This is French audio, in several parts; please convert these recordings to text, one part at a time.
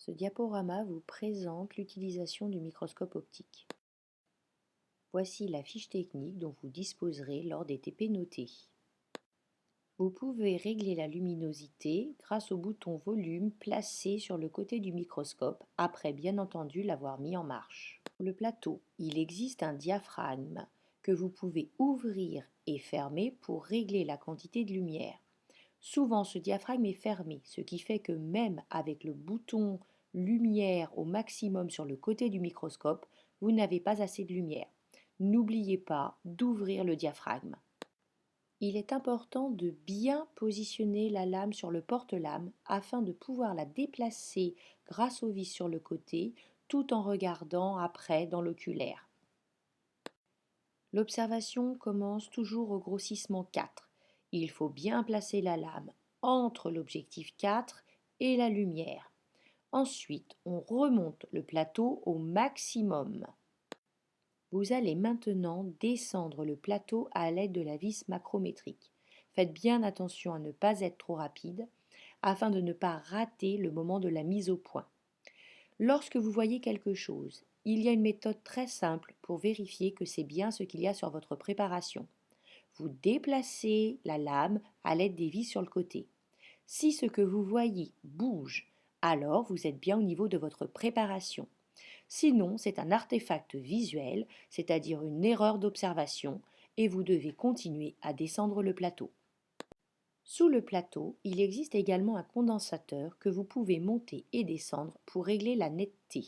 Ce diaporama vous présente l'utilisation du microscope optique. Voici la fiche technique dont vous disposerez lors des TP notés. Vous pouvez régler la luminosité grâce au bouton volume placé sur le côté du microscope, après bien entendu l'avoir mis en marche. Sur le plateau, il existe un diaphragme que vous pouvez ouvrir et fermer pour régler la quantité de lumière. Souvent, ce diaphragme est fermé, ce qui fait que même avec le bouton lumière au maximum sur le côté du microscope, vous n'avez pas assez de lumière. N'oubliez pas d'ouvrir le diaphragme. Il est important de bien positionner la lame sur le porte-lame afin de pouvoir la déplacer grâce au vis sur le côté tout en regardant après dans l'oculaire. L'observation commence toujours au grossissement 4. Il faut bien placer la lame entre l'objectif 4 et la lumière. Ensuite, on remonte le plateau au maximum. Vous allez maintenant descendre le plateau à l'aide de la vis macrométrique. Faites bien attention à ne pas être trop rapide afin de ne pas rater le moment de la mise au point. Lorsque vous voyez quelque chose, il y a une méthode très simple pour vérifier que c'est bien ce qu'il y a sur votre préparation. Vous déplacez la lame à l'aide des vis sur le côté. Si ce que vous voyez bouge, alors vous êtes bien au niveau de votre préparation. Sinon, c'est un artefact visuel, c'est-à-dire une erreur d'observation, et vous devez continuer à descendre le plateau. Sous le plateau, il existe également un condensateur que vous pouvez monter et descendre pour régler la netteté.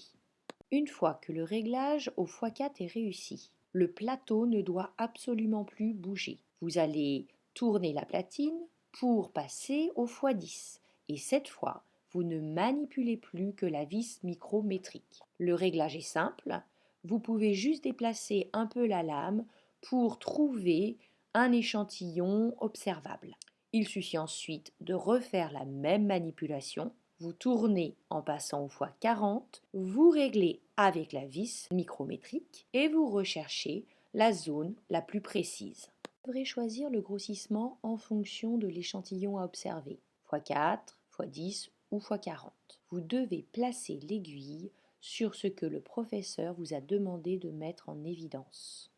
Une fois que le réglage au x4 est réussi, le plateau ne doit absolument plus bouger. Vous allez tourner la platine pour passer au x10 et cette fois, vous ne manipulez plus que la vis micrométrique. Le réglage est simple, vous pouvez juste déplacer un peu la lame pour trouver un échantillon observable. Il suffit ensuite de refaire la même manipulation. Vous tournez en passant au x40, vous réglez avec la vis micrométrique et vous recherchez la zone la plus précise. Vous devrez choisir le grossissement en fonction de l'échantillon à observer, x4, x10 ou x40. Vous devez placer l'aiguille sur ce que le professeur vous a demandé de mettre en évidence.